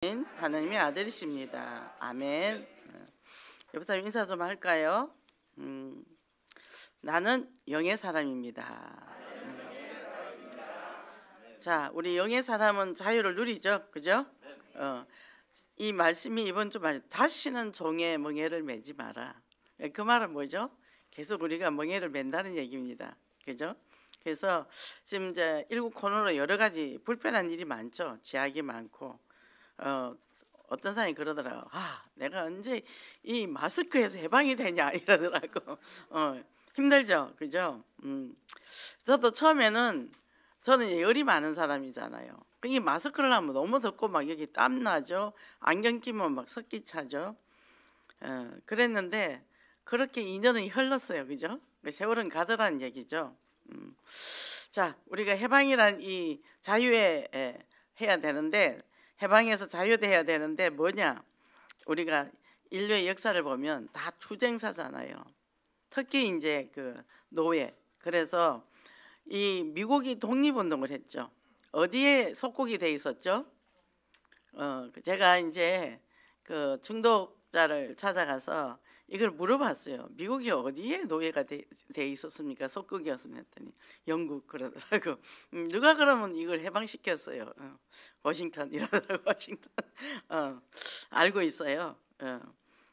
하나님의 아들이십니다. 아멘. 옆 사람 인사 좀 할까요? 나는 영의 사람입니다. 자, 우리 영의 사람은 자유를 누리죠, 그죠? 이 말씀이 이번 주 말 다시는 종의 멍에를 매지 마라. 그 말은 뭐죠? 계속 우리가 멍에를 맨다는 얘기입니다, 그죠? 그래서 지금 이제 일국 코로나로 여러 가지 불편한 일이 많죠. 제약이 많고. 어떤 사람이 그러더라고. 내가 언제 이 마스크에서 해방이 되냐 이러더라고. 힘들죠, 그죠? 저도 처음에는 저는 열이 많은 사람이잖아요. 이 마스크를 하면 너무 덥고 막 여기 땀 나죠. 안경 끼면 막 석기 차죠. 그랬는데 그렇게 2년이 흘렀어요, 그죠? 세월은 가더라는 얘기죠. 자, 우리가 해방이란 이 자유에 해야 되는데. 해방에서 자유돼야 되는데 뭐냐? 우리가 인류의 역사를 보면 다 투쟁사잖아요. 특히 이제 그 노예. 그래서 이 미국이 독립운동을 했죠. 어디에 속국이 돼 있었죠? 제가 이제 그 중독자를 찾아가서 이걸 물어봤어요. 미국이 어디에 노예가 돼 있었습니까? 속국이었으면 했더니 영국 그러더라고. 누가 그러면 이걸 해방시켰어요. 워싱턴 이러더라고. 워싱턴. 알고 있어요.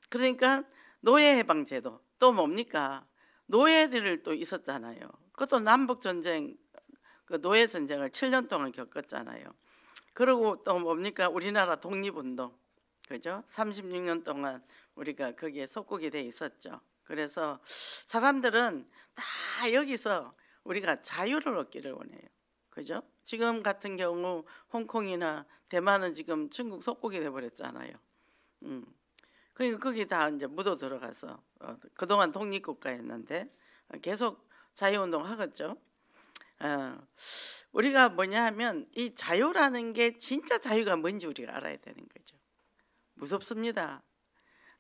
그러니까 노예 해방 제도 또 뭡니까? 노예들을 또 있었잖아요. 그것도 남북 전쟁, 그 노예 전쟁을 7년 동안 겪었잖아요. 그리고 또 뭡니까? 우리나라 독립운동. 그죠? 36년 동안 우리가 거기에 속국이 돼 있었죠. 그래서 사람들은 다 여기서 우리가 자유를 얻기를 원해요. 그죠? 지금 같은 경우 홍콩이나 대만은 지금 중국 속국이 돼 버렸잖아요. 그러니까 거기 다 이제 묻어 들어가서 그동안 독립국가였는데 계속 자유운동 하겠죠. 우리가 뭐냐 하면 이 자유라는 게 진짜 자유가 뭔지 우리가 알아야 되는 거죠. 무섭습니다.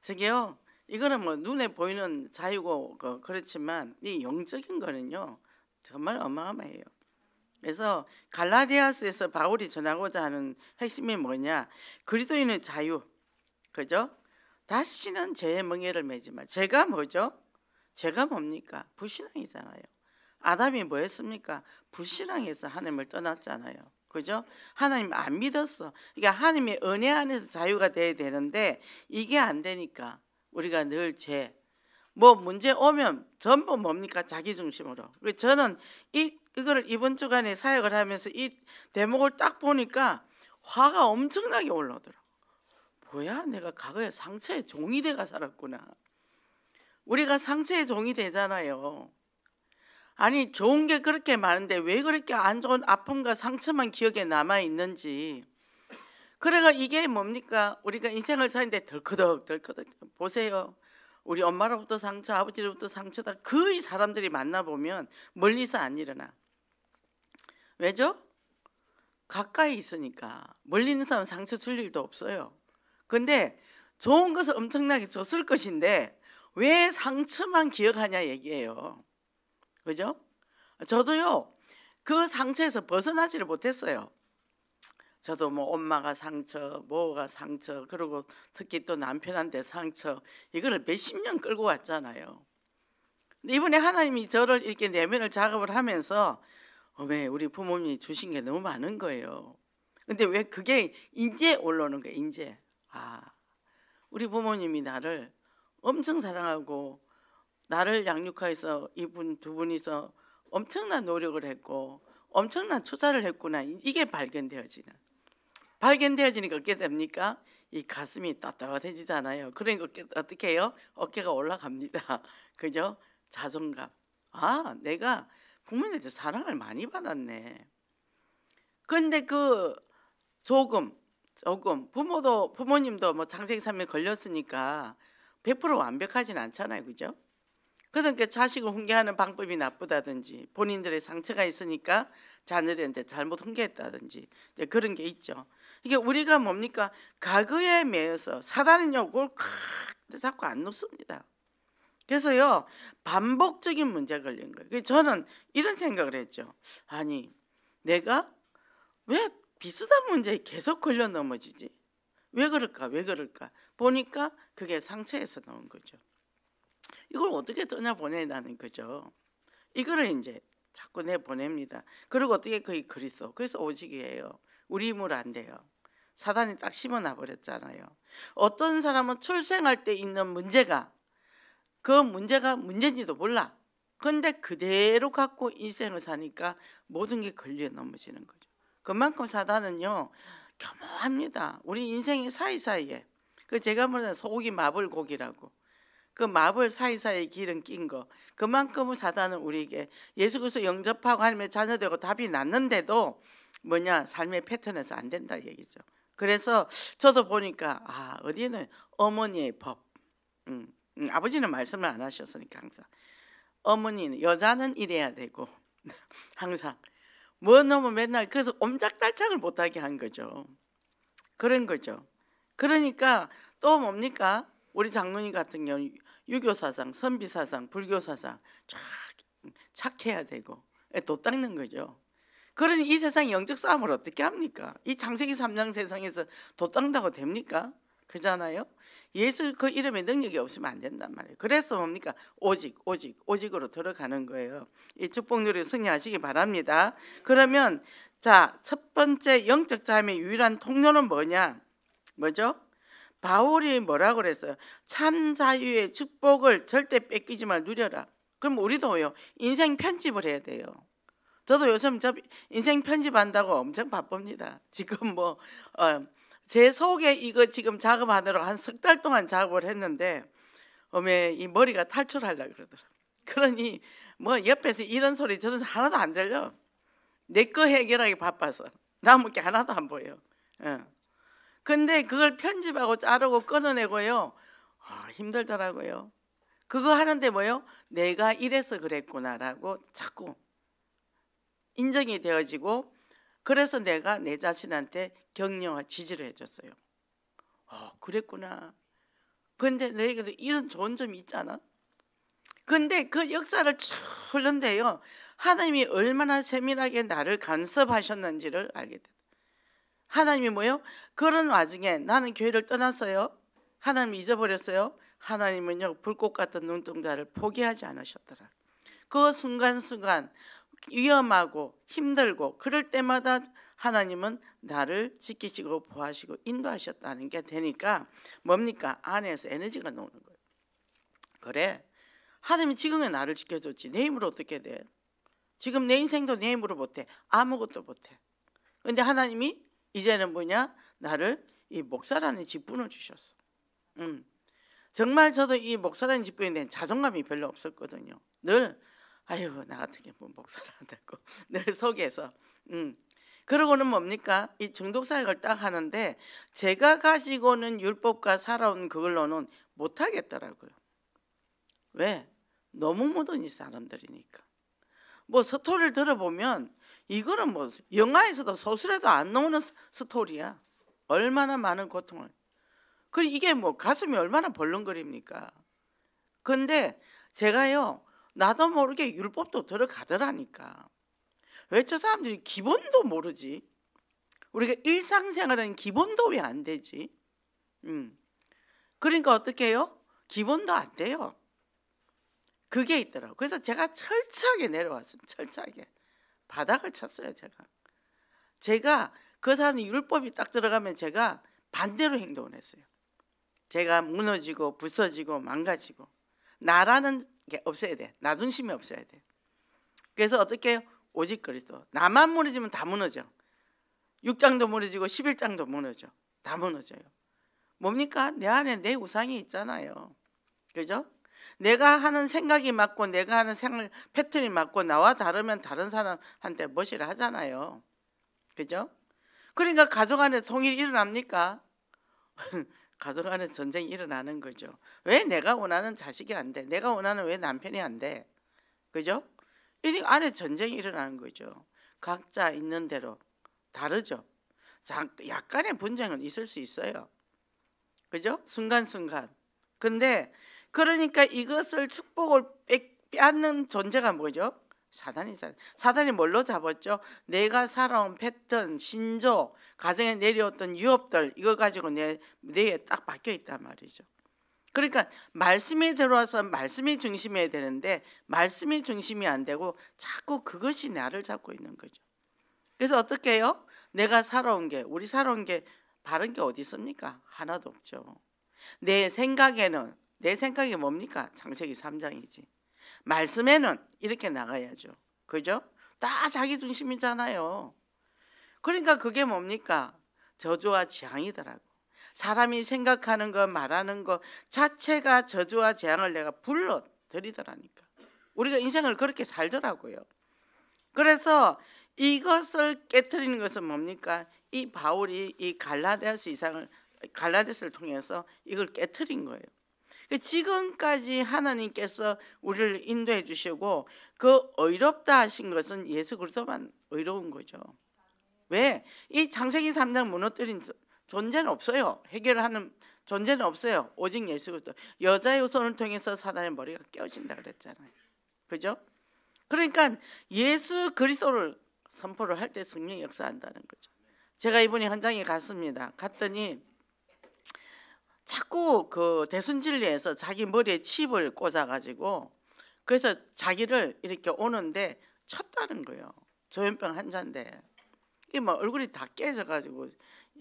저게요, 이거는 뭐 눈에 보이는 자유고 그렇지만 이 영적인 거는요 정말 어마어마해요. 그래서 갈라디아서에서 바울이 전하고자 하는 핵심이 뭐냐? 그리스도인의 자유, 그죠? 다시는 죄의 멍에를 매지 마. 죄가 뭐죠? 죄가 뭡니까? 불신앙이잖아요. 아담이 뭐 했습니까? 불신앙해서 하나님을 떠났잖아요. 그죠? 하나님 안 믿었어. 그러니까 하나님의 은혜 안에서 자유가 돼야 되는데 이게 안 되니까 우리가 늘 죄, 뭐 문제 오면 전부 뭡니까? 자기 중심으로. 저는 이거를 이번 주간에 사역을 하면서 이 대목을 딱 보니까 화가 엄청나게 올라오더라고. 뭐야, 내가 과거에 상처의 종이 돼가 살았구나. 우리가 상처의 종이 되잖아요. 아니, 좋은 게 그렇게 많은데 왜 그렇게 안 좋은 아픔과 상처만 기억에 남아 있는지. 그래가 이게 뭡니까? 우리가 인생을 사는데 덜커덕 보세요. 우리 엄마로부터 상처, 아버지로부터 상처다. 거의 사람들이 만나보면 멀리서 안 일어나. 왜죠? 가까이 있으니까. 멀리 있는 사람은 상처 줄 일도 없어요. 근데 좋은 것을 엄청나게 줬을 것인데 왜 상처만 기억하냐 얘기예요. 그죠? 저도요 그 상처에서 벗어나지를 못했어요. 저도 뭐 엄마가 상처, 뭐가 상처, 그리고 특히 또 남편한테 상처, 이거를 몇십 년 끌고 왔잖아요. 근데 이번에 하나님이 저를 이렇게 내면을 작업을 하면서 우리 부모님이 주신 게 너무 많은 거예요. 근데 왜 그게 이제 올라오는 거예요. 이제 우리 부모님이 나를 엄청 사랑하고 나를 양육하여서 이분 두 분이서 엄청난 노력을 했고 엄청난 투자를 했구나. 이게 발견되어지니까 어떻게 됩니까? 이 가슴이 따뜻해지잖아요. 그러니까 어떻게 해요? 어깨가 올라갑니다. 그죠? 자존감. 내가 부모님한테 사랑을 많이 받았네. 근데 그 조금 부모님도 뭐 장생삼에 걸렸으니까 100% 완벽하진 않잖아요. 그죠? 그러니까 자식을 훈계하는 방법이 나쁘다든지 본인들의 상처가 있으니까 자녀들한테 잘못 훈계했다든지 이제 그런 게 있죠. 이게 우리가 뭡니까? 가거에 매여서 사단은요 그걸 자꾸 안 놓습니다. 그래서요 반복적인 문제가 걸린 거예요. 그래서 저는 이런 생각을 했죠. 아니, 내가 왜 비슷한 문제에 계속 걸려 넘어지지? 왜 그럴까? 왜 그럴까? 보니까 그게 상처에서 나온 거죠. 이걸 어떻게 떠나보내라는 거죠. 이거를 이제 자꾸 내보냅니다. 그리고 어떻게 거의 그리스도. 그래서 오직이에요. 우리 힘으로 안 돼요. 사단이 딱 심어놔 버렸잖아요. 어떤 사람은 출생할 때 있는 문제가 그 문제가 문제인지도 몰라. 근데 그대로 갖고 인생을 사니까 모든 게 걸려 넘어지는 거죠. 그만큼 사단은요 교묘합니다. 우리 인생의 사이사이에 그 제가 말하는 소고기 마블고기라고 그 마블 사이사이에 기름 낀 거 그만큼은 사단은 우리에게 예수 그리스도 영접하고 하나님의 자녀되고 답이 났는데도 뭐냐 삶의 패턴에서 안 된다 얘기죠. 그래서 저도 보니까 어디에는 어머니의 법 아버지는 말씀을 안 하셨으니까 항상 어머니는 여자는 이래야 되고 항상 뭐 너무 맨날 그래서 옴짝달짝을 못하게 한 거죠. 그런 거죠. 그러니까 또 뭡니까 우리 장로님 같은 경우 유교사상, 선비사상, 불교사상 쫙 착해야 되고 도 닦는 거죠. 그러니 이 세상 영적 싸움을 어떻게 합니까? 이 창세기 3장 세상에서 도 닦는다고 됩니까? 그잖아요. 예수 그 이름에 능력이 없으면 안 된단 말이에요. 그래서 뭡니까? 오직으로 들어가는 거예요. 이 축복 누리 승리하시기 바랍니다. 그러면 자, 첫 번째 영적 자임의 유일한 통로는 뭐죠? 바울이 뭐라고 그랬어요? 참 자유의 축복을 절대 뺏기지 말 누려라. 그럼 우리도요 인생 편집을 해야 돼요. 저도 요즘 인생 편집한다고 엄청 바쁩니다. 지금 제 속에 이거 지금 작업하느라고 한 석 달 동안 작업을 했는데 이 머리가 탈출하려고 그러더라고요. 그러니 옆에서 이런 소리 저런 소리 하나도 안 들려. 내 거 해결하기 바빠서 남은 게 하나도 안 보여. 근데 그걸 편집하고 자르고 끊어내고요 힘들더라고요. 그거 하는데 내가 이래서 그랬구나라고 자꾸 인정이 되어지고 그래서 내가 내 자신한테 격려와 지지를 해줬어요. 그랬구나. 근데 너에게도 이런 좋은 점이 있잖아. 근데 그 역사를 쭉 흐른데요 하나님이 얼마나 세밀하게 나를 간섭하셨는지를 알게 돼. 하나님이 그런 와중에 나는 교회를 떠났어요. 하나님 잊어버렸어요. 하나님은요 불꽃 같은 눈동자를 포기하지 않으셨더라. 그 순간순간 위험하고 힘들고 그럴 때마다 하나님은 나를 지키시고 보호하시고 인도하셨다는 게 되니까 뭡니까? 안에서 에너지가 나오는 거예요. 그래 하나님이 지금의 나를 지켜줬지 내 힘으로 어떻게 돼? 지금 내 인생도 내 힘으로 못해. 아무것도 못해. 근데 하나님이 이제는 나를 이 목사라는 직분을 주셨어. 정말 저도 이 목사라는 직분에 대한 자존감이 별로 없었거든요. 늘 나 같은 게 목사를 한다고 늘 속에서 그러고는 뭡니까? 이 중독사역을 딱 하는데 제가 가지고는 율법과 살아온 그걸로는 못하겠더라고요. 왜? 너무 모든 이 사람들이니까. 스토리를 들어보면 이거는 영화에서도 소설에도 안 나오는 스토리야. 얼마나 많은 고통을. 그리고 이게 가슴이 얼마나 벌렁거립니까? 근데 제가요 나도 모르게 율법도 들어가더라니까. 왜 저 사람들이 기본도 모르지? 우리가 일상생활은 기본도 왜 안 되지? 그러니까 어떻게 해요? 기본도 안 돼요. 그게 있더라고요. 그래서 제가 철저하게 내려왔습니다. 철저하게. 바닥을 쳤어요. 제가 그 사람이 율법이 딱 들어가면 제가 반대로 행동을 했어요. 제가 무너지고 부서지고 망가지고 나라는 게 없어야 돼. 나 중심이 없어야 돼. 그래서 어떻게 해요? 오직 그리스도. 나만 무너지면 다 무너져. 6장도 무너지고 11장도 무너져. 다 무너져요. 뭡니까? 내 안에 내 우상이 있잖아요. 그죠? 내가 하는 생각이 맞고 내가 하는 생활 패턴이 맞고 나와 다르면 다른 사람한테 멋이라 하잖아요. 그죠? 그러니까 가족 안에 통일이 일어납니까? 가족 안에 전쟁이 일어나는 거죠. 왜 내가 원하는 자식이 안 돼? 내가 원하는 왜 남편이 안 돼? 그죠? 이 안에 전쟁이 일어나는 거죠. 각자 있는 대로 다르죠. 약간의 분쟁은 있을 수 있어요. 그죠? 순간순간. 근데 그러니까 이것을 축복을 빼앗는 존재가 뭐죠? 사단이 뭘로 잡았죠? 내가 살아온 패턴, 신조, 가정에 내려왔던 유업들 이거 가지고 내 뇌에 딱 박혀 있단 말이죠. 그러니까 말씀이 들어와서 말씀이 중심이어야 되는데 말씀이 중심이 안 되고 자꾸 그것이 나를 잡고 있는 거죠. 그래서 어떻게 해요? 내가 살아온 게, 우리 살아온 게 바른 게 어디 있습니까? 하나도 없죠. 내 생각이 뭡니까? 창세기 3장이지. 말씀에는 이렇게 나가야죠. 그죠? 다 자기 중심이잖아요. 그러니까 그게 뭡니까? 저주와 재앙이더라고. 사람이 생각하는 거, 말하는 거 자체가 저주와 재앙을 내가 불러들이더라니까. 우리가 인생을 그렇게 살더라고요. 그래서 이것을 깨트리는 것은 뭡니까? 이 바울이 이 갈라디아서를 통해서 이걸 깨트린 거예요. 지금까지 하나님께서 우리를 인도해 주시고 그 의롭다 하신 것은 예수 그리스도만 의로운 거죠. 왜? 이 창세기 3장 무너뜨린 존재는 없어요. 해결하는 존재는 없어요. 오직 예수 그리스도. 여자의 후손을 통해서 사단의 머리가 깨어진다 그랬잖아요. 그죠? 그러니까 예수 그리스도를 선포를 할 때 성령이 역사한다는 거죠. 제가 이번에 현장에 갔습니다. 갔더니 자꾸 그 대순진리에서 자기 머리에 칩을 꽂아가지고 그래서 자기를 이렇게 오는데 쳤다는 거예요. 조현병 환자인데 이게 뭐 얼굴이 다 깨져가지고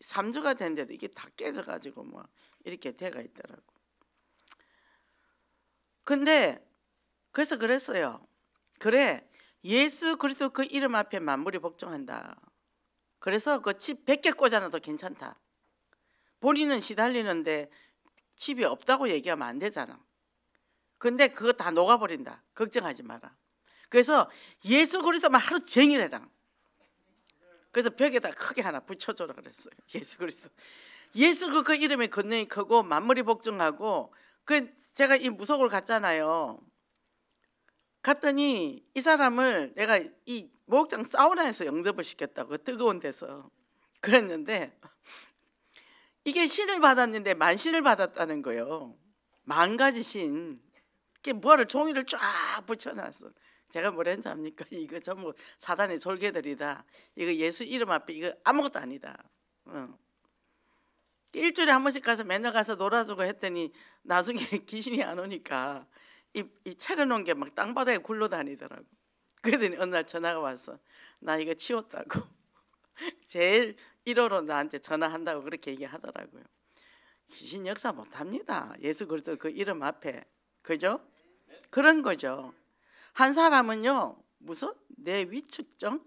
3주가 됐는데도 이게 다 깨져가지고 뭐 이렇게 돼가 있더라고. 근데 그래서 그랬어요. 그래, 예수 그리스도 그 이름 앞에 만물이 복종한다. 그래서 그 칩 100개 꽂아놔도 괜찮다. 본인은 시달리는데 칩이 없다고 얘기하면 안 되잖아. 근데 그거 다 녹아버린다. 걱정하지 마라. 그래서 예수 그리스도만 하루 종일 해라. 그래서 벽에다 크게 하나 붙여줘라 그랬어요. 예수 그리스도. 예수 그 이름의 권능이 크고 만물이 복종하고 그 제가 이 무속을 갔잖아요. 갔더니 이 사람을 내가 이 목욕장 사우나에서 영접을 시켰다고 뜨거운 데서 그랬는데 이게 신을 받았는데 만신을 받았다는 거예요. 10,000가지 신. 이게 뭐를 종이를 쫙 붙여놨어. 제가 뭐라 했는지 압니까? 이거 전부 사단의 졸개들이다. 이거 예수 이름 앞에 이거 아무것도 아니다. 일주일에 한 번씩 가서 맨날 가서 놀아주고 했더니 나중에 귀신이 안 오니까 이 차려놓은 게 막 땅바닥에 굴러다니더라고. 그러더니 어느 날 전화가 왔어. 나 이거 치웠다고. 제일 1호로 나한테 전화한다고 그렇게 얘기하더라고요. 귀신 역사 못합니다. 예수 그리스도 그 이름 앞에. 그죠? 그런 거죠. 한 사람은요 무슨 뇌 위축증?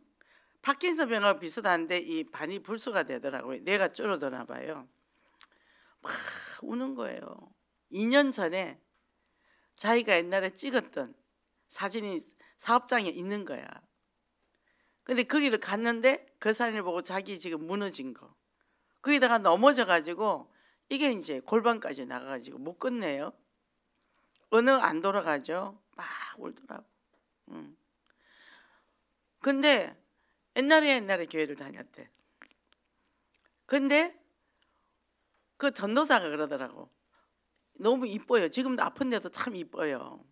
파킨슨 병하고 비슷한데 이 반이 불수가 되더라고요. 뇌가 줄어드나 봐요. 막 우는 거예요. 2년 전에 자기가 옛날에 찍었던 사진이 사업장에 있는 거야. 근데 거기를 갔는데 그 사진을 보고 자기 지금 무너진 거 거기다가 넘어져 가지고 이게 이제 골반까지 나가가지고 못 끝내요. 어느 안 돌아가죠. 막 울더라고. 근데 옛날에 교회를 다녔대. 근데 그 전도사가 그러더라고. 너무 이뻐요. 지금도 아픈데도 참 이뻐요.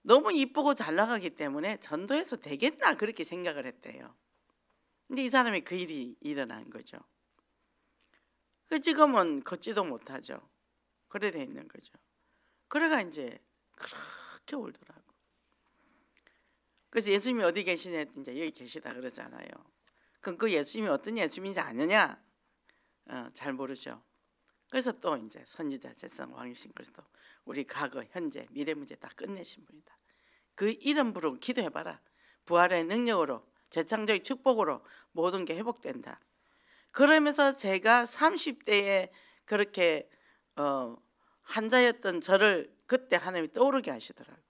너무 이쁘고 잘 나가기 때문에 전도해서 되겠나 그렇게 생각을 했대요. 근데 이 사람이 그 일이 일어난 거죠. 그 지금은 걷지도 못하죠. 그래 돼 있는 거죠. 그래가 이제 그렇게 울더라고. 그래서 예수님이 어디 계시냐 했더니 이제 여기 계시다 그러잖아요. 그럼 그 예수님이 어떤 예수님인지 아느냐? 잘 모르죠. 그래서 또 이제 선지자, 제사장, 왕이신 그리스도 우리 과거, 현재, 미래 문제 다 끝내신 분이다. 그 이름 부르고 기도해봐라. 부활의 능력으로 재창조의 축복으로 모든 게 회복된다. 그러면서 제가 30대에 그렇게 환자였던 저를 그때 하나님이 떠오르게 하시더라고요.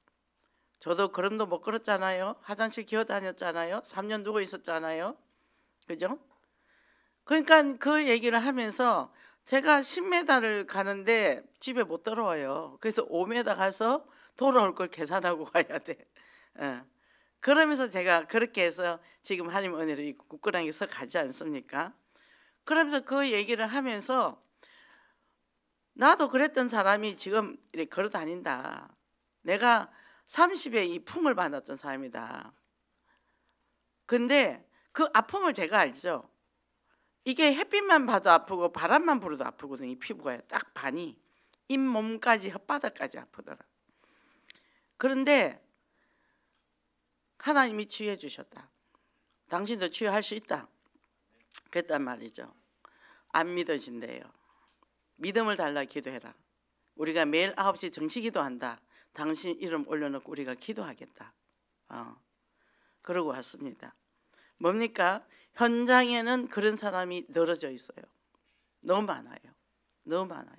저도 걸음도 못 걸었잖아요. 화장실 기어다녔잖아요. 3년 누워 있었잖아요. 그죠? 그러니까 그 얘기를 하면서 제가 10m를 가는데 집에 못 들어와요. 그래서 5m 가서 돌아올 걸 계산하고 가야 돼. 그러면서 제가 그렇게 해서 지금 하나님 은혜로 이 굳건하게 서 가지 않습니까? 그러면서 그 얘기를 하면서 나도 그랬던 사람이 지금 이렇게 걸어 다닌다. 내가 30에 이 풍을 받았던 사람이다. 근데 그 아픔을 제가 알죠. 이게 햇빛만 봐도 아프고 바람만 불어도 아프거든요. 이 피부가 딱 반이 잇몸까지 혓바닥까지 아프더라. 그런데 하나님이 치유해 주셨다. 당신도 치유할 수 있다. 그랬단 말이죠. 안 믿어진대요. 믿음을 달라 기도해라. 우리가 매일 9시 정시 기도한다. 당신 이름 올려놓고 우리가 기도하겠다. 그러고 왔습니다. 뭡니까? 현장에는 그런 사람이 늘어져 있어요. 너무 많아요. 너무 많아요.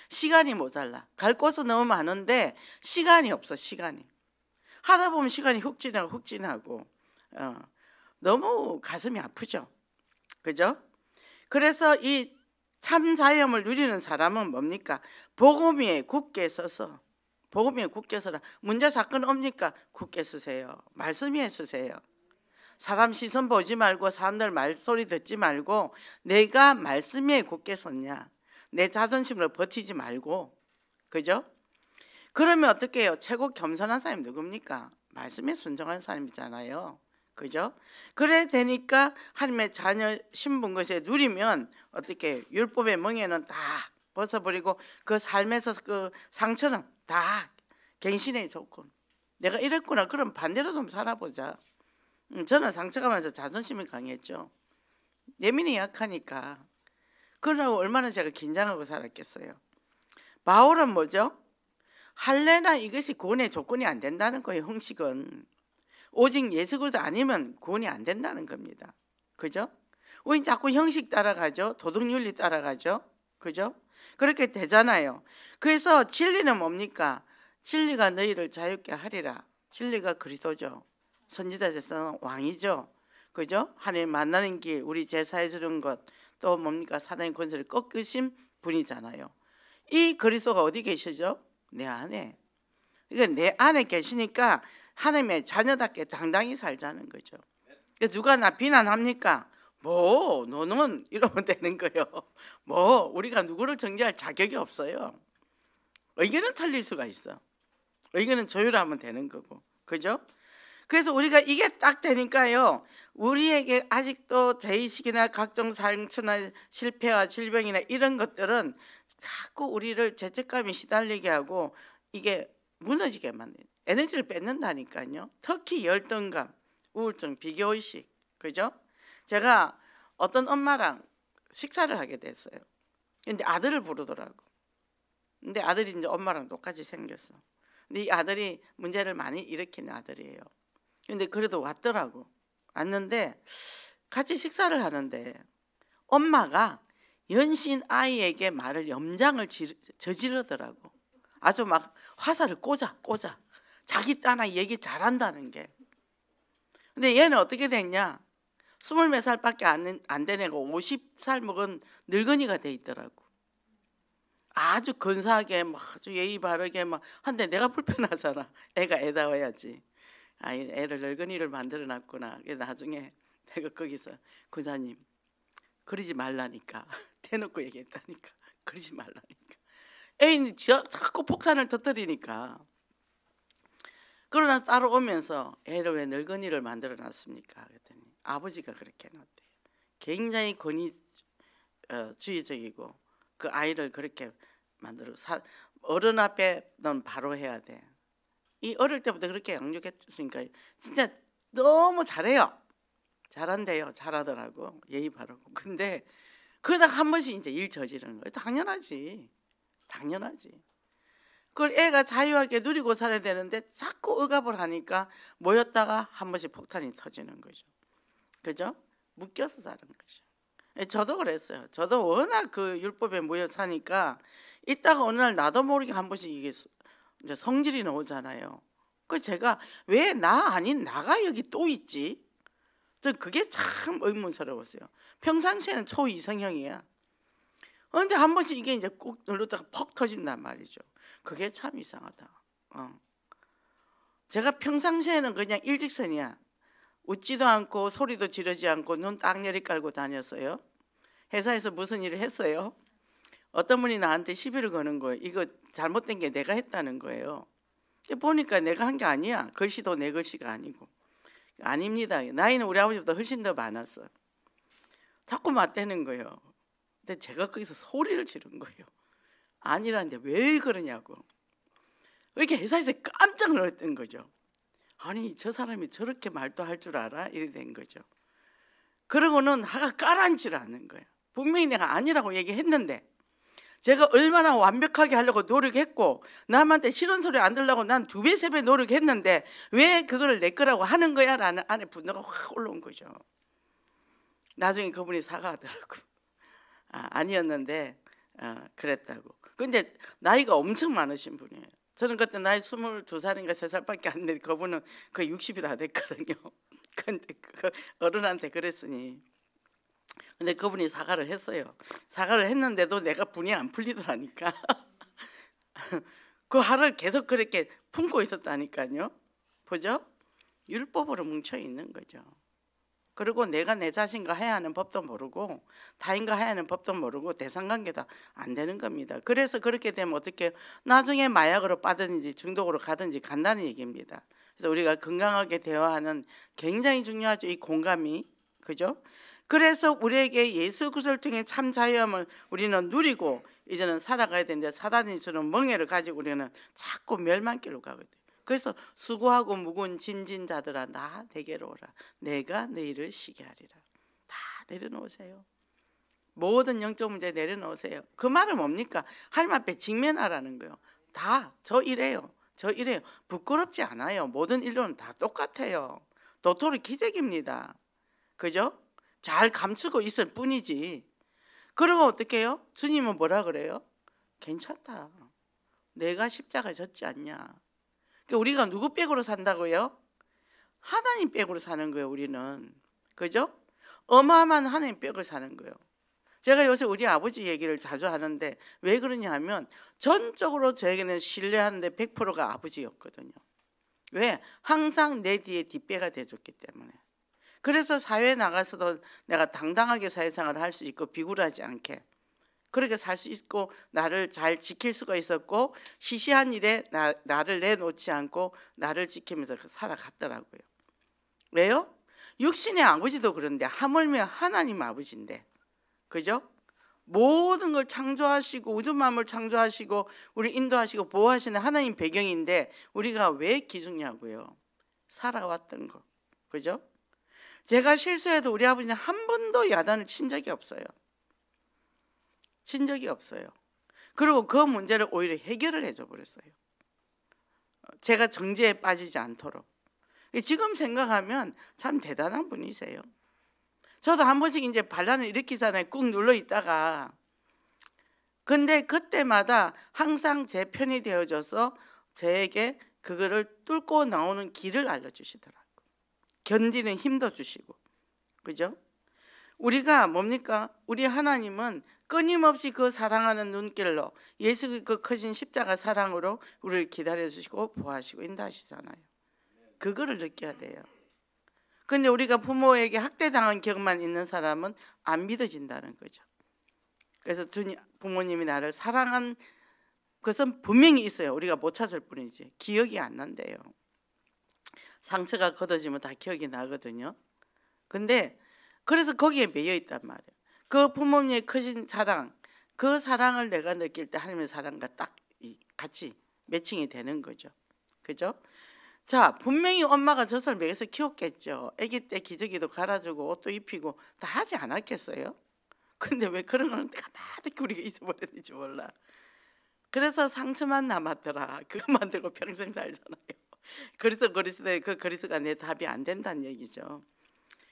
시간이 모자라. 갈 곳은 너무 많은데 시간이 없어. 시간이. 하다 보면 시간이 훅 지나고 너무 가슴이 아프죠. 그죠? 그래서 이 참자염을 누리는 사람은 뭡니까? 복음 위에 굳게 서서, 복음 위에 굳게 서라. 문제 사건 옵니까? 굳게 서세요. 말씀 위에 서세요. 사람 시선 보지 말고 사람들 말소리 듣지 말고 내가 말씀 위에 굳게 섰냐. 내 자존심으로 버티지 말고. 그죠? 그러면 어떻게 해요? 최고 겸손한 사람이 누굽니까? 말씀에 순종한 사람이잖아요. 그죠? 그래 되니까 하나님의 자녀 신분 것에 누리면 어떻게 율법의 멍에는 다 벗어버리고 그 삶에서 그 상처는 다 갱신의 조건. 내가 이랬구나. 그럼 반대로 좀 살아보자. 저는 상처가 많아서 자존심이 강했죠. 예민이 약하니까. 그러고 얼마나 제가 긴장하고 살았겠어요. 바울은 뭐죠? 할례나 이것이 구원의 조건이 안 된다는 거예요. 형식은. 오직 예수 그리스도 아니면 구원이 안 된다는 겁니다. 그죠? 우린 자꾸 형식 따라가죠. 도덕윤리 따라가죠. 그죠? 그렇게 되잖아요. 그래서 진리는 뭡니까? 진리가 너희를 자유케 하리라. 진리가 그리스도죠. 선지자 제사는 왕이죠. 그죠? 하나님 만나는 길, 우리 제사해 주는 것, 또 뭡니까? 사단의 권세를 꺾으신 분이잖아요. 이 그리스도가 어디 계시죠? 내 안에. 그러니까 내 안에 계시니까 하나님의 자녀답게 당당히 살자는 거죠. 누가 나 비난합니까? 뭐 너는 이러면 되는 거예요. 뭐 우리가 누구를 정죄할 자격이 없어요. 의견은 틀릴 수가 있어. 의견은 조율하면 되는 거고. 그죠? 그래서 우리가 이게 딱 되니까요. 우리에게 아직도 죄의식이나 각종 상처나 실패와 질병이나 이런 것들은 자꾸 우리를 죄책감에 시달리게 하고 이게 무너지게 만드는 에너지를 뺏는다니까요. 특히 열등감, 우울증, 비교의식. 그죠? 제가 어떤 엄마랑 식사를 하게 됐어요. 근데 아들을 부르더라고. 근데 아들이 이제 엄마랑 똑같이 생겼어. 근데 이 아들이 문제를 많이 일으키는 아들이에요. 근데 그래도 왔더라고. 왔는데 같이 식사를 하는데 엄마가 연신 아이에게 말을 염장을 저지르더라고. 아주 막 화살을 꽂아 자기 딸아 얘기 잘한다는 게. 근데 얘는 어떻게 됐냐? 20몇 살밖에 안 된 애가 50살 먹은 늙은이가 돼 있더라고. 아주 근사하게 막 아주 예의 바르게 막 한데 내가 불편하잖아. 애가 애다워야지. 아, 애를 늙은이를 만들어 놨구나. 나중에 내가 거기서 군사님 그러지 말라니까 대놓고 얘기했다니까. 그러지 말라니까. 애인이 자꾸 폭탄을 터뜨리니까. 그러나 따라오면서 애를 왜 늙은이를 만들어 놨습니까? 그랬더니 아버지가 그렇게 해놨대요. 굉장히 권위주의적이고 그 아이를 그렇게 만들어 어른 앞에 넌 바로 해야 돼. 이 어릴 때부터 그렇게 양육했으니까 진짜 너무 잘해요. 잘한대요. 잘하더라고. 예의 바르고. 근데 그러다가 한 번씩 이제 일 저지르는 거예요. 당연하지. 그걸 애가 자유하게 누리고 살아야 되는데 자꾸 억압을 하니까 모였다가 한 번씩 폭탄이 터지는 거죠. 그죠? 묶여서 사는 거죠. 저도 그랬어요. 저도 워낙 그 율법에 모여 사니까 이따가 어느 날 나도 모르게 한 번씩 이게 이제 성질이 나오잖아요. 그 제가 왜 나 아닌 나가 여기 또 있지? 그게 참 의문스러웠어요. 평상시에는 초이성형이야. 그런데 한 번씩 이게 이제 꾹 눌렀다가 퍽 터진단 말이죠. 그게 참 이상하다. 제가 평상시에는 그냥 일직선이야. 웃지도 않고 소리도 지르지 않고 눈 딱 내리깔고 다녔어요. 회사에서 무슨 일을 했어요? 어떤 분이 나한테 시비를 거는 거예요. 이거 잘못된 게 내가 했다는 거예요. 보니까 내가 한 게 아니야. 글씨도 내 글씨가 아니고. 아닙니다. 나이는 우리 아버지보다 훨씬 더 많았어. 자꾸 맞대는 거예요. 근데 제가 거기서 소리를 지른 거예요. 아니라는데 왜 그러냐고. 이렇게 회사에서 깜짝 놀랐던 거죠. 아니 저 사람이 저렇게 말도 할 줄 알아? 이렇게 된 거죠. 그러고는 하가 깔아앉지를 않는 거예요. 분명히 내가 아니라고 얘기했는데 제가 얼마나 완벽하게 하려고 노력했고 남한테 싫은 소리 안 들으려고 난 2배 3배 노력했는데 왜 그거를 내 거라고 하는 거야? 라는 안에 분노가 확 올라온 거죠. 나중에 그분이 사과하더라고. 아니었는데 그랬다고. 근데 나이가 엄청 많으신 분이에요. 저는 그때 나이 22살인가 3살밖에 안 됐는데 그분은 거의 60이 다 됐거든요. 근데 그 어른한테 그랬으니. 근데 그분이 사과를 했어요. 사과를 했는데도 내가 분이 안 풀리더라니까. 그 화를 계속 그렇게 품고 있었다니까요. 보죠? 율법으로 뭉쳐 있는 거죠. 그리고 내가 내 자신과 해야 하는 법도 모르고 타인과 해야 하는 법도 모르고 대상관계도 안 되는 겁니다. 그래서 그렇게 되면 어떻게 나중에 마약으로 빠든지 중독으로 가든지 간다는 얘기입니다. 그래서 우리가 건강하게 대화하는 굉장히 중요하죠. 이 공감이. 그죠? 그래서 우리에게 예수 그리스도를 통해 참 자유함을 우리는 누리고 이제는 살아가야 되는데 사단이 주는 멍해를 가지고 우리는 자꾸 멸망길로 가거든요. 그래서 수고하고 무거운 짐진 자들아 나 내게로 오라. 내가 너희를 쉬게 하리라. 다 내려놓으세요. 모든 영적 문제 내려놓으세요. 그 말은 뭡니까? 하나님 앞에 직면하라는 거예요. 다 저 이래요. 저 이래요. 부끄럽지 않아요. 모든 인류는 다 똑같아요. 도토리 기적입니다. 그죠? 잘 감추고 있을 뿐이지. 그리고 어떻게 해요? 주님은 뭐라 그래요? 괜찮다. 내가 십자가 졌지 않냐. 우리가 누구 백으로 산다고요? 하나님 백으로 사는 거예요. 우리는. 그죠? 어마어마한 하나님 백을 사는 거예요. 제가 요새 우리 아버지 얘기를 자주 하는데 왜 그러냐 하면 전적으로 저에게는 신뢰하는데 100%가 아버지였거든요. 왜? 항상 내 뒤에 뒷배가 돼줬기 때문에. 그래서 사회에 나가서도 내가 당당하게 사회생활을 할 수 있고 비굴하지 않게 그렇게 살 수 있고 나를 잘 지킬 수가 있었고 시시한 일에 나를 내놓지 않고 나를 지키면서 살아갔더라고요. 왜요? 육신의 아버지도 그런데 하물며 하나님 아버지인데 그죠? 모든 걸 창조하시고 우주 만물 창조하시고 우리 인도하시고 보호하시는 하나님 배경인데 우리가 왜 기죽냐고요. 살아왔던 거. 그죠? 제가 실수해도 우리 아버지는 한 번도 야단을 친 적이 없어요. 친 적이 없어요. 그리고 그 문제를 오히려 해결을 해줘 버렸어요. 제가 정죄에 빠지지 않도록. 지금 생각하면 참 대단한 분이세요. 저도 한 번씩 이제 반란을 일으키잖아요. 꾹 눌러 있다가. 근데 그때마다 항상 제 편이 되어줘서 저에게 그거를 뚫고 나오는 길을 알려주시더라고요. 견디는 힘도 주시고. 그죠? 우리가 뭡니까? 우리 하나님은 끊임없이 그 사랑하는 눈길로 예수 그 크신 십자가 사랑으로 우리를 기다려주시고 보호하시고 인도하시잖아요. 그거를 느껴야 돼요. 근데 우리가 부모에게 학대당한 기억만 있는 사람은 안 믿어진다는 거죠. 그래서 부모님이 나를 사랑한 것은 분명히 있어요. 우리가 못 찾을 뿐이지 기억이 안 난대요. 상처가 걷어지면 다 기억이 나거든요. 근데 그래서 거기에 매여 있단 말이에요. 그 부모님의 크신 사랑, 그 사랑을 내가 느낄 때 하나님의 사랑과 딱 같이 매칭이 되는 거죠. 그죠? 자, 분명히 엄마가 젖을 먹여서 키웠겠죠. 아기 때 기저귀도 갈아주고 옷도 입히고 다 하지 않았겠어요? 근데 왜 그런 거는 까마득히 우리가 잊어버렸는지 몰라. 그래서 상처만 남았더라. 그것만 들고 평생 살잖아요. 그래서 그 그리스가 내 답이 안 된다는 얘기죠.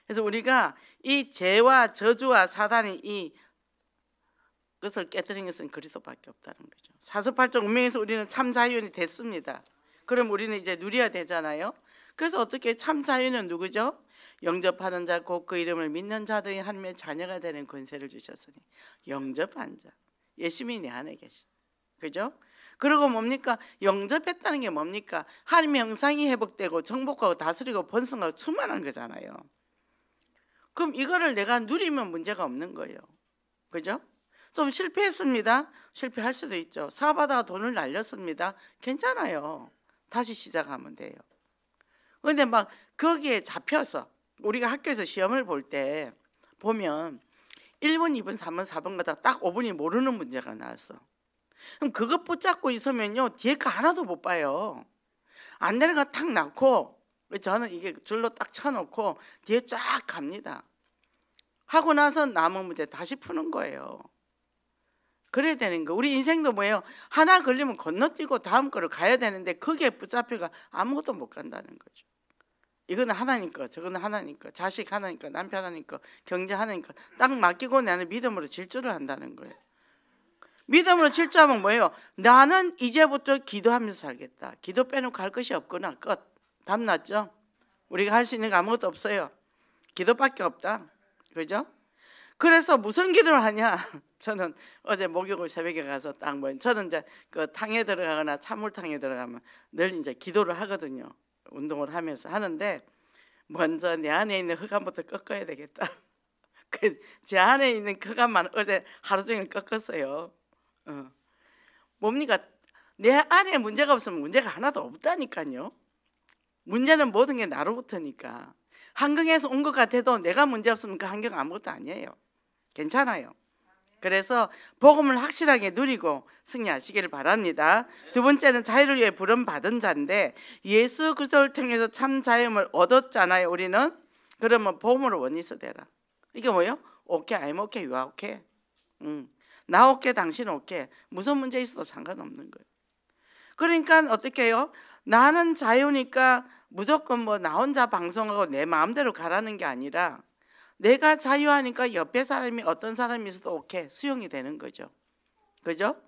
그래서 우리가 이 죄와 저주와 사단이 이 것을 깨뜨린 것은 그리스도밖에 없다는 거죠. 사주팔적 운명에서 우리는 참 자유인이 됐습니다. 그럼 우리는 이제 누려야 되잖아요. 그래서 어떻게 참 자유는 누구죠? 영접하는 자 곧 그 이름을 믿는 자들이 하나님의 자녀가 되는 권세를 주셨으니 영접한 자 예수님이 내 안에 계시. 그죠? 그리고 뭡니까? 영접했다는 게 뭡니까? 하나님의 형상이 회복되고 정복하고 다스리고 번성하고 충만한 거잖아요. 그럼 이거를 내가 누리면 문제가 없는 거예요. 그죠? 좀 실패했습니다. 실패할 수도 있죠. 사업하다가 돈을 날렸습니다. 괜찮아요. 다시 시작하면 돼요. 근데 막 거기에 잡혀서 우리가 학교에서 시험을 볼 때 보면 1번, 2번, 3번, 4번 가다 딱 5번이 모르는 문제가 나왔어. 그럼 그거 붙잡고 있으면요 뒤에 거 하나도 못 봐요. 안 되는 거 탁 낳고, 저는 이게 줄로 딱 쳐놓고 뒤에 쫙 갑니다. 하고 나서 남은 문제 다시 푸는 거예요. 그래야 되는 거. 우리 인생도 뭐예요? 하나 걸리면 건너뛰고 다음 거를 가야 되는데 거기에 붙잡혀가 아무것도 못 간다는 거죠. 이거는 하나님 거, 저거는 하나님 거, 자식 하나님 거, 남편 하나님 거, 경제 하나님 거 딱 맡기고 나는 믿음으로 질주를 한다는 거예요. 믿음으로 질주하면 뭐예요? 나는 이제부터 기도하면서 살겠다. 기도 빼놓고 할 것이 없구나. 끝. 답 났죠? 우리가 할 수 있는 거 아무것도 없어요. 기도밖에 없다. 그죠? 그래서 무슨 기도를 하냐? 저는 어제 목욕을 새벽에 가서 딱 저는 이제 그 탕에 들어가거나 찬물탕에 들어가면 늘 이제 기도를 하거든요. 운동을 하면서 하는데 먼저 내 안에 있는 흑암부터 꺾어야 되겠다. 제 안에 있는 흑암만 어제 하루 종일 꺾었어요. 뭡니까? 내 안에 문제가 없으면 문제가 하나도 없다니까요. 문제는 모든 게 나로부터니까. 환경에서 온 것 같아도 내가 문제 없으면 그 환경 아무것도 아니에요. 괜찮아요. 그래서 복음을 확실하게 누리고 승리하시기를 바랍니다. 두 번째는 자유를 위해 부름 받은 자인데 예수 그리스도를 통해서 참 자유를 얻었잖아요. 우리는. 그러면 복음으로 원리서 되라. 이게 뭐예요? 오케이, I'm okay, you are okay. 나 오케이, 당신 오케이. 무슨 문제 있어도 상관없는 거예요. 그러니까 어떻게 해요? 나는 자유니까 무조건 뭐 나 혼자 방송하고 내 마음대로 가라는 게 아니라 내가 자유하니까 옆에 사람이 어떤 사람이 있어도 오케이, 수용이 되는 거죠. 그죠?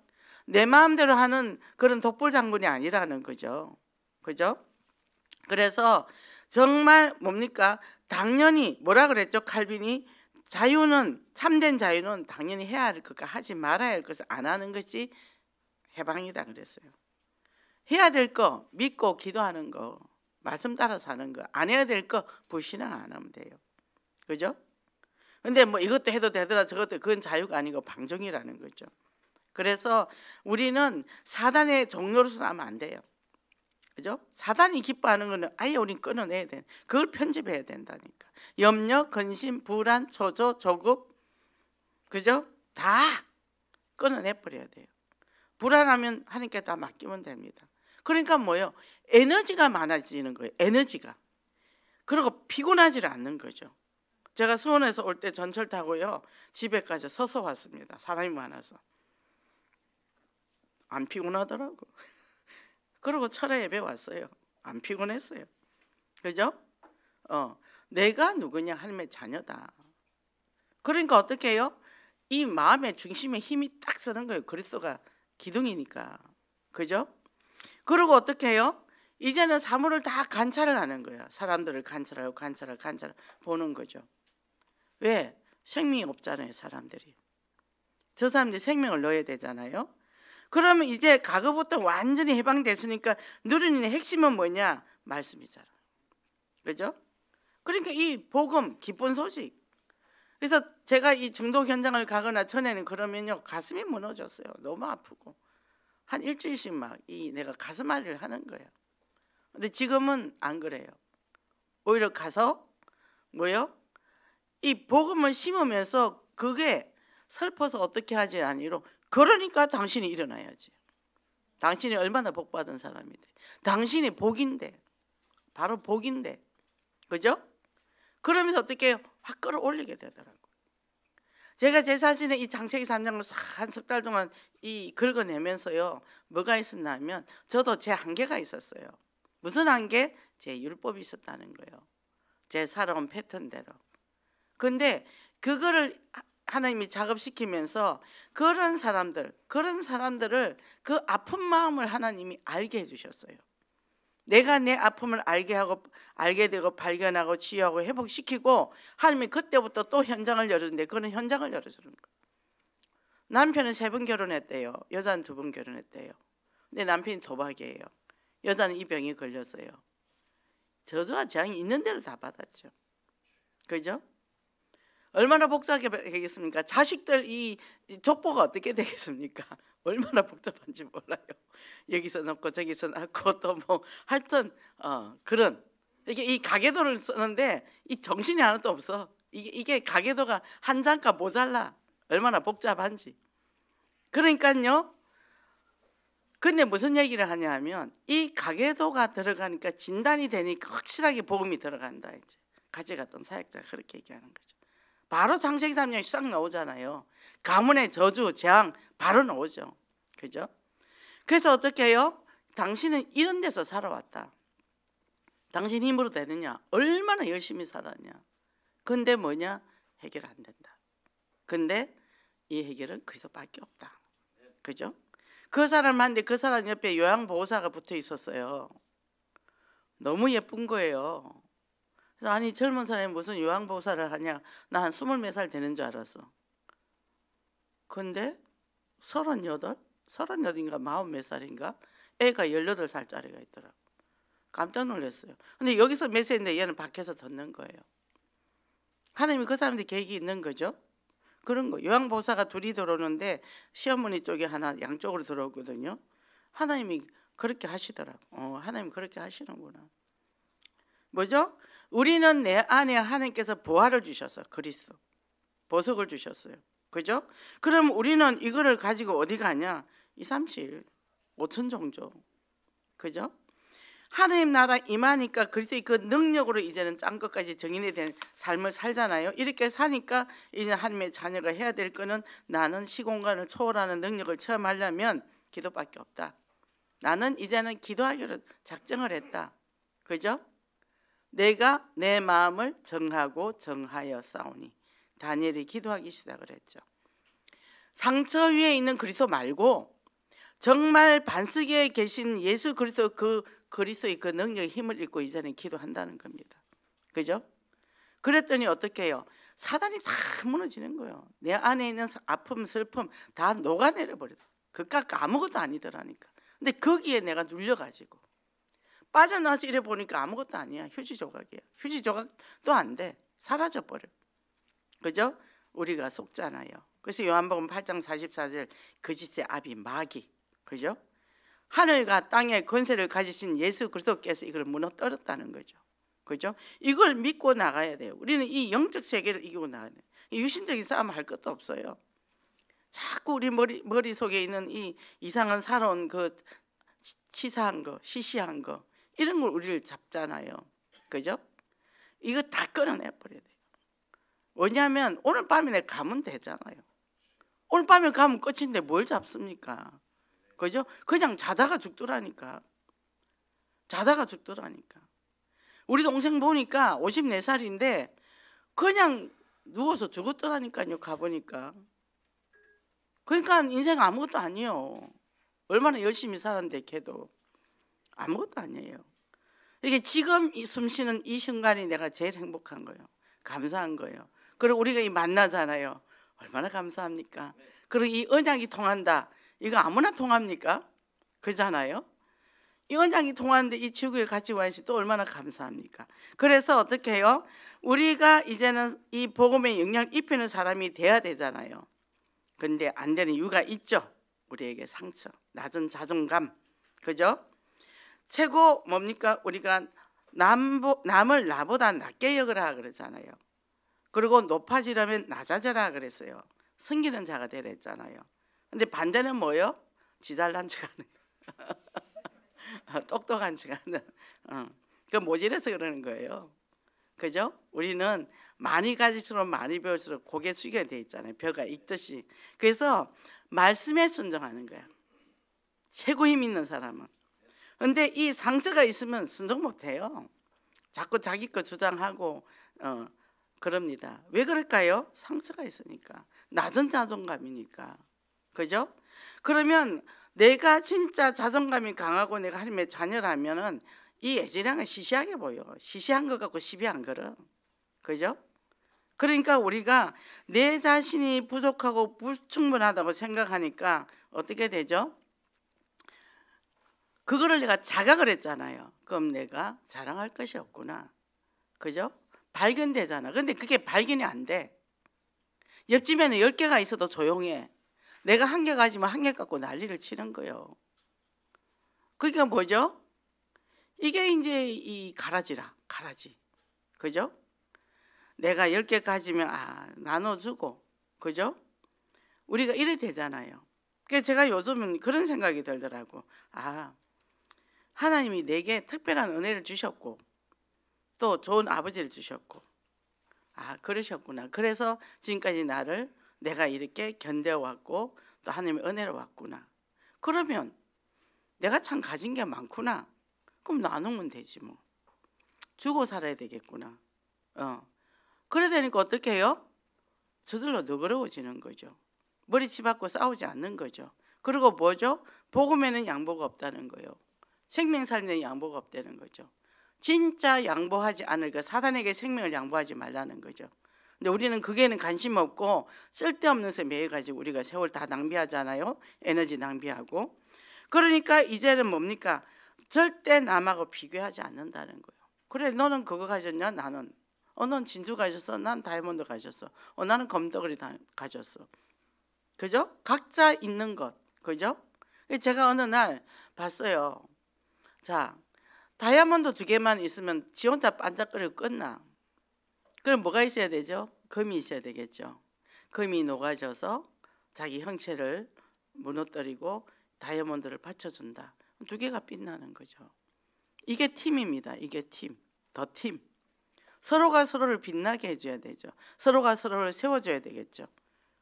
내 마음대로 하는 그런 독불장군이 아니라는 거죠. 그죠? 그래서 정말 뭡니까? 당연히 뭐라 그랬죠? 칼빈이 자유는, 참된 자유는 당연히 해야 할 것과 하지 말아야 할 것을 안 하는 것이 해방이다 그랬어요. 해야 될 거 믿고 기도하는 거, 말씀 따라 사는 거, 안 해야 될 거 불신앙 안 하면 돼요. 그죠? 근데 뭐 이것도 해도 되더라 저것도, 그건 자유가 아니고 방종이라는 거죠. 그래서 우리는 사단의 종로로서 하면 안 돼요. 그죠? 사단이 기뻐하는 거는 아예 우린 끊어내야 돼. 그걸 편집해야 된다니까. 염려, 근심, 불안, 초조, 조급, 그죠? 다 끊어내 버려야 돼요. 불안하면 하나님께 다 맡기면 됩니다. 그러니까 뭐예요? 에너지가 많아지는 거예요. 에너지가. 그리고 피곤하지를 않는 거죠. 제가 수원에서 올 때 전철 타고요 집에까지 서서 왔습니다. 사람이 많아서 안 피곤하더라고. 그리고 철회 예배 왔어요. 안 피곤했어요. 그죠? 내가 누구냐? 하나님의 자녀다. 그러니까 어떻게 해요? 이 마음의 중심에 힘이 딱 서는 거예요. 그리스도가 기둥이니까. 그죠? 그리고 어떻게 해요? 이제는 사물을 다 관찰을 하는 거예요. 사람들을 관찰하고 관찰을 보는 거죠. 왜? 생명이 없잖아요. 사람들이. 저 사람들이 생명을 넣어야 되잖아요. 그러면 이제 과거부터 완전히 해방됐으니까 누리는 핵심은 뭐냐? 말씀이잖아요. 그죠? 그러니까 이 복음, 기쁜 소식. 그래서 제가 이 중독 현장을 가거나 전에는 그러면요 가슴이 무너졌어요. 너무 아프고 한 일주일씩 막 내가 가슴 앓이를 하는 거예요. 근데 지금은 안 그래요. 오히려 가서 뭐요? 이 복음을 심으면서 그게 슬퍼서 어떻게 하지 아니로, 그러니까 당신이 일어나야지. 당신이 얼마나 복받은 사람인데, 당신이 복인데, 바로 복인데, 그죠? 그러면서 어떻게 해요? 확 끌어올리게 되더라고요. 제가 제 자신의 이 창세기 3장을 한 석 달 동안 긁어내면서요 뭐가 있었나 하면 저도 제 한계가 있었어요. 무슨 한계? 제 율법이 있었다는 거예요. 제 살아온 패턴대로. 근데 그거를 하나님이 작업시키면서 그런 사람들을 그 아픈 마음을 하나님이 알게 해주셨어요. 내가 내 아픔을 알게 되고 발견하고 치유하고 회복시키고 하나님이 그때부터 또 현장을 열어주는데, 그거는 현장을 열어주는 거예요. 남편은 3번 결혼했대요. 여자는 2번 결혼했대요. 근데 남편이 도박이에요. 여자는 이 병이 걸렸어요. 저주와 재앙이 있는 대로 다 받았죠. 그죠? 얼마나 복잡하겠습니까? 자식들 이 족보가 어떻게 되겠습니까? 얼마나 복잡한지 몰라요. 여기서 넣고 저기서 넣고 또 뭐 하여튼 그런 이게 이 가계도를 쓰는데 이 정신이 하나도 없어. 이게 가계도가 한 장가 모자라. 얼마나 복잡한지. 그러니까요. 근데 무슨 얘기를 하냐 하면 이 가계도가 들어가니까 진단이 되니까 확실하게 복음이 들어간다. 이제 가져갔던 사역자가 그렇게 얘기하는 거죠. 바로 창세기 3장이 싹 나오잖아요. 가문의 저주, 재앙 바로 나오죠. 그죠? 그래서 어떻게 해요? 당신은 이런 데서 살아왔다. 당신 힘으로 되느냐? 얼마나 열심히 살았냐? 근데 뭐냐? 해결 안 된다. 근데 이 해결은 그리스도밖에 없다. 그죠? 그 사람한테 그 사람 옆에 요양보호사가 붙어 있었어요. 너무 예쁜 거예요. 그래서 아니 젊은 사람이 무슨 요양보호사를 하냐. 나 한 24살 되는 줄 알았어. 근데 38인가 40몇 살인가 애가 18살짜리가 있더라고. 깜짝 놀랐어요. 근데 여기서 메시지인데 얘는 밖에서 듣는 거예요. 하나님이 그 사람한테 계획이 있는 거죠. 그런 거. 요양보호사가 둘이 들어오는데 시어머니 쪽에 하나 양쪽으로 들어오거든요. 하나님이 그렇게 하시더라고. 하나님 그렇게 하시는구나. 뭐죠? 우리는 내 안에 하나님께서 보화를 주셨어요. 그리스도. 보석을 주셨어요. 그죠? 그럼 우리는 이거를 가지고 어디 가냐? 2, 3, 7, 5천 종족. 그죠? 하나님 나라 임하니까 그리스도의 그 능력으로 이제는 짠 것까지 정인이 된 삶을 살잖아요. 이렇게 사니까 이제 하나님의 자녀가 해야 될 거는 나는 시공간을 초월하는 능력을 체험하려면 기도밖에 없다. 나는 이제는 기도하기로 작정을 했다. 그죠? 내가 내 마음을 정하고 정하여 싸우니. 다니엘이 기도하기 시작을 했죠. 상처 위에 있는 그리스도 말고 정말 반석에 계신 예수 그리스도 그리스도의 그 능력의 힘을 입고 이제는 기도한다는 겁니다. 그죠? 그랬더니 어떻게 해요? 사단이 다 무너지는 거예요. 내 안에 있는 아픔, 슬픔 다 녹아내려 버려. 그깟 아무것도 아니더라니까. 근데 거기에 내가 눌려가지고 빠져나와서 이래 보니까 아무것도 아니야. 휴지 조각이야. 휴지 조각도 안 돼. 사라져 버려. 그죠? 우리가 속잖아요. 그래서 요한복음 8장 44절 거짓의 아비 마귀. 그죠? 하늘과 땅의 권세를 가지신 예수 그리스도께서 이걸 무너뜨렸다는 거죠. 그죠? 이걸 믿고 나가야 돼요. 우리는 이 영적 세계를 이기고 나가야 돼요. 유신적인 싸움 할 것도 없어요. 자꾸 우리 머릿속에 있는 이 이상한 살아온 그 치사한 거, 시시한 거 이런 걸 우리를 잡잖아요. 그죠? 이거 다 끊어내 버려야 돼요. 왜냐하면 오늘 밤에 내가 가면 되잖아요. 오늘 밤에 가면 끝인데 뭘 잡습니까? 그죠? 그냥 자다가 죽더라니까. 자다가 죽더라니까. 우리 동생 보니까 54살인데 그냥 누워서 죽었더라니까요. 가보니까. 그러니까 인생 아무것도 아니에요. 얼마나 열심히 살았는데 걔도 아무것도 아니에요. 이게 지금 이 숨쉬는 이 순간이 내가 제일 행복한 거예요. 감사한 거예요. 그리고 우리가 이 만나잖아요. 얼마나 감사합니까? 그리고 이 언약이 통한다. 이거 아무나 통합니까? 그잖아요. 이 언약이 통하는데 이 지구에 같이 와 있으니 또 얼마나 감사합니까? 그래서 어떻게 해요? 우리가 이제는 이 복음의 영향을 입히는 사람이 돼야 되잖아요. 근데 안 되는 이유가 있죠. 우리에게 상처, 낮은 자존감, 그죠? 최고 뭡니까? 우리가 남을 나보다 낮게 여기라 그러잖아요. 그리고 높아지려면 낮아져라 그랬어요. 섬기는 자가 되라 했잖아요. 근데 반대는 뭐예요? 지 잘난 척하는 똑똑한 척하는 그 모질해서 그러는 거예요. 그죠? 우리는 많이 가질수록 많이 배울수록 고개 숙여야 돼 있잖아요. 벼가 익듯이. 그래서 말씀에 순종하는 거야. 최고 힘 있는 사람은. 근데 이 상처가 있으면 순종 못해요. 자꾸 자기 거 주장하고 그럽니다. 왜 그럴까요? 상처가 있으니까. 낮은 자존감이니까. 그죠? 그러면 내가 진짜 자존감이 강하고 내가 하나님의 자녀라면은 이 예지량은 시시하게 보여. 시시한 것 같고 시비 안 걸어. 그죠? 그러니까 우리가 내 자신이 부족하고 불충분하다고 생각하니까 어떻게 되죠? 그거를 내가 자각을 했잖아요. 그럼 내가 자랑할 것이 없구나. 그죠? 발견되잖아. 근데 그게 발견이 안 돼. 옆집에는 10개가 있어도 조용해. 내가 1개 가지면 1개 갖고 난리를 치는 거예요. 그러니까 뭐죠? 이게 이제 이 가라지라, 가라지. 그죠? 내가 10개 가지면 나눠주고, 그죠? 우리가 이래 되잖아요. 그래서 제가 요즘은 그런 생각이 들더라고. 하나님이 내게 특별한 은혜를 주셨고 또 좋은 아버지를 주셨고 그러셨구나. 그래서 지금까지 내가 이렇게 견뎌왔고 또 하나님의 은혜로 왔구나. 그러면 내가 참 가진 게 많구나. 그럼 나누면 되지 뭐. 주고 살아야 되겠구나. 그래 되니까 어떻게 해요? 저절로 너그러워지는 거죠. 머리 치받고 싸우지 않는 거죠. 그리고 뭐죠? 복음에는 양보가 없다는 거예요. 생명 살리는 양보가 없다는 거죠. 진짜 양보하지 않을 거, 사단에게 생명을 양보하지 말라는 거죠. 근데 우리는 그게는 관심 없고 쓸데없는 것에 매여가지고 우리가 세월 다 낭비하잖아요. 에너지 낭비하고. 그러니까 이제는 뭡니까? 절대 남하고 비교하지 않는다는 거예요. 그래, 너는 그거 가졌냐? 나는. 넌 진주 가졌어? 난 다이아몬드 가졌어. 나는 검덩어리 가졌어. 그죠? 각자 있는 것. 그죠? 제가 어느 날 봤어요. 자, 다이아몬드 2개만 있으면 지 혼자 반짝거리고 끝나. 그럼 뭐가 있어야 되죠? 금이 있어야 되겠죠. 금이 녹아져서 자기 형체를 무너뜨리고 다이아몬드를 받쳐준다. 2개가 빛나는 거죠. 이게 팀입니다. 이게 팀. 더 팀. 서로가 서로를 빛나게 해줘야 되죠. 서로가 서로를 세워줘야 되겠죠.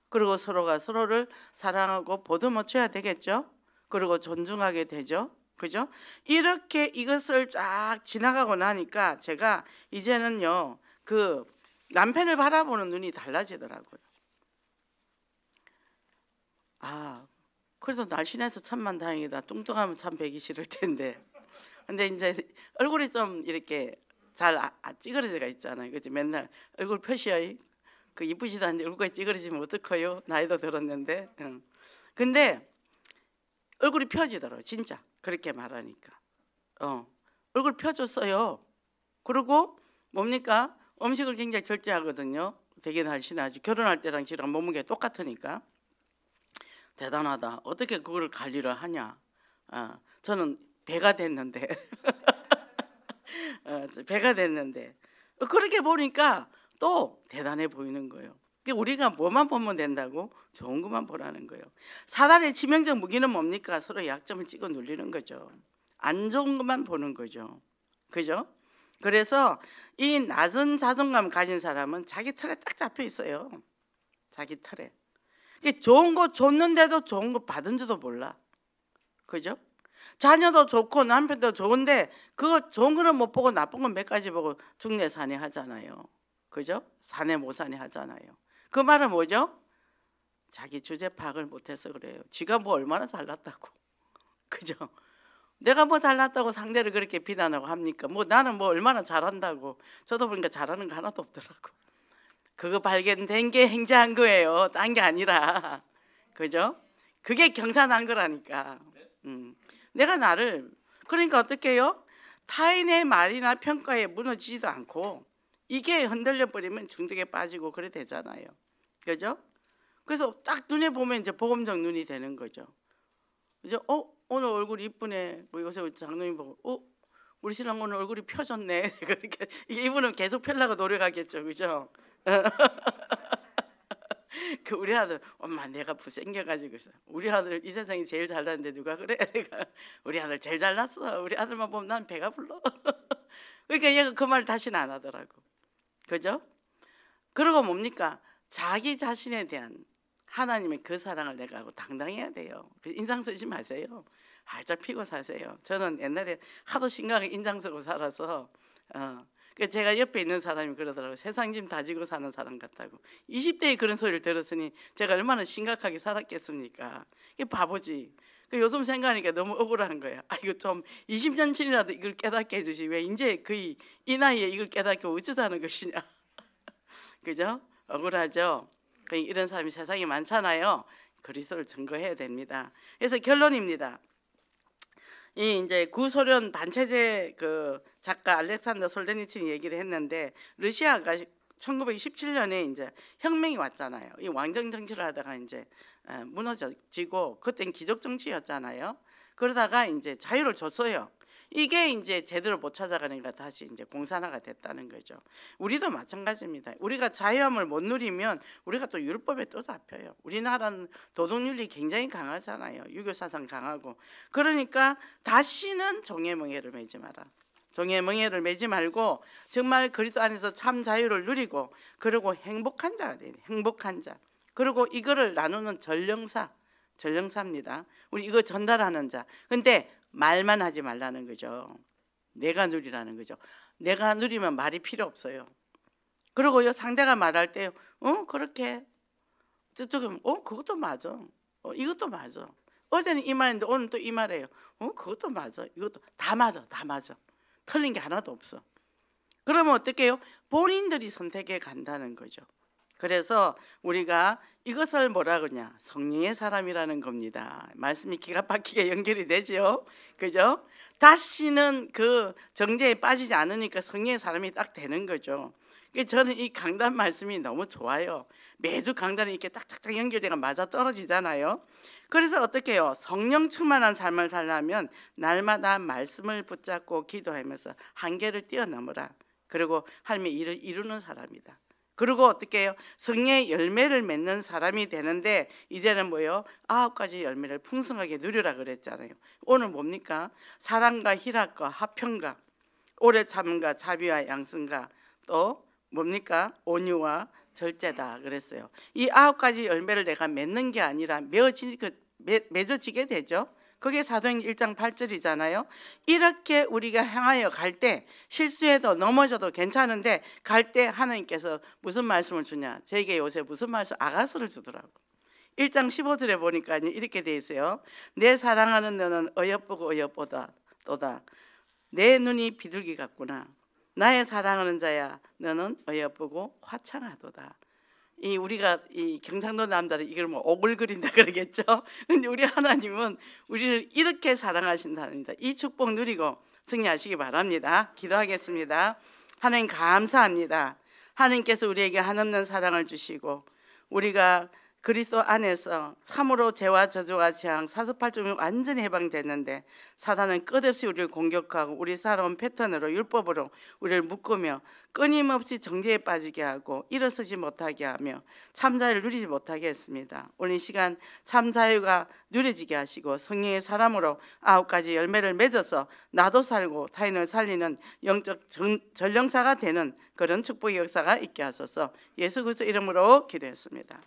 그리고 서로가 서로를 사랑하고 보듬어줘야 되겠죠. 그리고 존중하게 되죠. 그죠? 이렇게 이것을 쫙 지나가고 나니까 제가 이제는요, 그 남편을 바라보는 눈이 달라지더라고요. 그래도 날씬해서 참만 다행이다. 뚱뚱하면 참 배기 싫을 텐데. 근데 이제 얼굴이 좀 이렇게 잘 찌그러져가 있잖아요. 그치? 맨날 얼굴 표시야. 그 이쁘지도 않은데 얼굴이 찌그러지면 어떡해요? 나이도 들었는데. 근데 얼굴이 펴지더라고요. 진짜 그렇게 말하니까. 얼굴 펴졌어요. 그리고 뭡니까? 음식을 굉장히 절제하거든요. 되게 날씬하죠. 결혼할 때랑 지금 몸무게 똑같으니까. 대단하다. 어떻게 그걸 관리를 하냐. 저는 배가 됐는데 배가 됐는데 그렇게 보니까 또 대단해 보이는 거예요. 우리가 뭐만 보면 된다고? 좋은 것만 보라는 거예요. 사단의 치명적 무기는 뭡니까? 서로 약점을 찍어 눌리는 거죠. 안 좋은 것만 보는 거죠. 그죠? 그래서 이 낮은 자존감 가진 사람은 자기 틀에 딱 잡혀 있어요. 자기 틀에. 좋은 거 줬는데도 좋은 거 받은 줄도 몰라. 그죠? 자녀도 좋고 남편도 좋은데 그거 좋은 거는 못 보고 나쁜 건 몇 가지 보고 죽네 사네 하잖아요. 그죠? 사네 못 사네 하잖아요. 그 말은 뭐죠? 자기 주제 파악을 못해서 그래요. 지가 뭐 얼마나 잘났다고. 그죠? 내가 뭐 잘났다고 상대를 그렇게 비난하고 합니까? 뭐 나는 뭐 얼마나 잘한다고. 저도 보니까 잘하는 거 하나도 없더라고. 그거 발견된 게 행자한 거예요. 딴 게 아니라. 그죠? 그게 경사난 거라니까. 내가 나를 그러니까 어떻게 해요? 타인의 말이나 평가에 무너지지도 않고 이게 흔들려 버리면 중독에 빠지고 그래 되잖아요. 그죠? 그래서 딱 눈에 보면 이제 복음적 눈이 되는 거죠. 그죠? 오늘 얼굴이 이쁘네. 뭐 요새 장로님 보고 우리 신랑 오늘 얼굴이 펴졌네. 그렇게 이분은 계속 펴려고 노력하겠죠. 그죠? 그 우리 아들 엄마 내가 부생겨가지고 우리 아들 이 세상에 제일 잘났는데 누가 그래? 내가 우리 아들 제일 잘났어. 우리 아들만 보면 난 배가 불러. 그러니까 얘가 그 말 다시는 안 하더라고. 그죠? 그리고 뭡니까? 자기 자신에 대한 하나님의 그 사랑을 내가 알고 당당해야 돼요. 인상 쓰지 마세요. 활짝 피고 사세요. 저는 옛날에 하도 심각하게 인상 쓰고 살아서 제가 옆에 있는 사람이 그러더라고요. 세상 짐 다지고 사는 사람 같다고. 20대에 그런 소리를 들었으니 제가 얼마나 심각하게 살았겠습니까? 이게 바보지. 요즘 생각하니까 너무 억울한 거야. 이거 좀 20년 전이라도 이걸 깨닫게 해주시. 왜 이제 거의 이 나이에 이걸 깨닫게 어쩌자는 것이냐. 그죠? 억울하죠. 이런 사람이 세상에 많잖아요. 그리스도를 증거해야 됩니다. 그래서 결론입니다. 이 이제 구소련 단체제 그 작가 알렉산더 솔제니친 얘기를 했는데 러시아가 1917년에 이제 혁명이 왔잖아요. 이 왕정 정치를 하다가 이제 무너지고 그땐 기적 정치였잖아요. 그러다가 이제 자유를 줬어요. 이게 이제 제대로 못 찾아가니까 다시 이제 공산화가 됐다는 거죠. 우리도 마찬가지입니다. 우리가 자유함을 못 누리면 우리가 또 율법에 또 잡혀요. 우리나라는 도덕윤리 굉장히 강하잖아요. 유교 사상 강하고. 그러니까 다시는 종애멍에를 매지 마라. 종애멍에를 매지 말고 정말 그리스도 안에서 참 자유를 누리고 그리고 행복한 자가 돼야 돼요. 행복한 자. 그리고 이거를 나누는 전령사입니다. 우리 이거 전달하는 자. 근데 말만 하지 말라는 거죠. 내가 누리라는 거죠. 내가 누리면 말이 필요 없어요. 그리고요 상대가 말할 때 그렇게 저쪽에 그것도 맞아. 이것도 맞아. 어제는 이 말인데 오늘 또 이 말이에요. 그것도 맞아. 이것도 다 맞아. 다 맞아. 틀린 게 하나도 없어. 그러면 어떻게 해요? 본인들이 선택해 간다는 거죠. 그래서 우리가 이것을 뭐라 그러냐? 성령의 사람이라는 겁니다. 말씀이 기가 막히게 연결이 되죠. 그죠? 다시는 그 정죄에 빠지지 않으니까 성령의 사람이 딱 되는 거죠. 저는 이 강단 말씀이 너무 좋아요. 매주 강단이 이렇게 딱딱딱 연결되가 맞아 떨어지잖아요. 그래서 어떻게 해요? 성령 충만한 삶을 살려면 날마다 말씀을 붙잡고 기도하면서 한계를 뛰어넘으라. 그리고 하나님의 일을 이루는 사람이다. 그리고 어떻게 해요? 성령의 열매를 맺는 사람이 되는데 이제는 뭐예요? 9가지 열매를 풍성하게 누리라 그랬잖아요. 오늘 뭡니까? 사랑과 희락과 화평과 오래 참음과 자비와 양선과 또 뭡니까? 온유와 절제다 그랬어요. 이 9가지 열매를 내가 맺는 게 아니라 맺어지게 되죠. 그게 사도행전 1장 8절이잖아요. 이렇게 우리가 향하여 갈 때 실수해도 넘어져도 괜찮은데 갈 때 하나님께서 무슨 말씀을 주냐? 저에게 요새 무슨 말씀? 아가서를 주더라고. 1장 15절에 보니까 이렇게 돼 있어요. 내 사랑하는 너는 어여쁘고 어여쁘다 또다. 내 눈이 비둘기 같구나. 나의 사랑하는 자야 너는 어여쁘고 화창하도다. 우리가 이 경상도 남자들 이걸 뭐 오글거린다 그러겠죠. 근데 우리 하나님은 우리를 이렇게 사랑하신답니다. 이 축복 누리고 승리하시기 바랍니다. 기도하겠습니다. 하나님 감사합니다. 하나님께서 우리에게 한없는 사랑을 주시고 우리가 그리스도 안에서 참으로 죄와 저주와 재앙 사주팔종이 완전히 해방됐는데 사단은 끝없이 우리를 공격하고 우리 살아온 패턴으로 율법으로 우리를 묶으며 끊임없이 정죄에 빠지게 하고 일어서지 못하게 하며 참자유를 누리지 못하게 했습니다. 오늘 이 시간 참자유가 누려지게 하시고 성령의 사람으로 9가지 열매를 맺어서 나도 살고 타인을 살리는 영적 전령사가 되는 그런 축복의 역사가 있게 하소서. 예수 그리스도 이름으로 기도했습니다.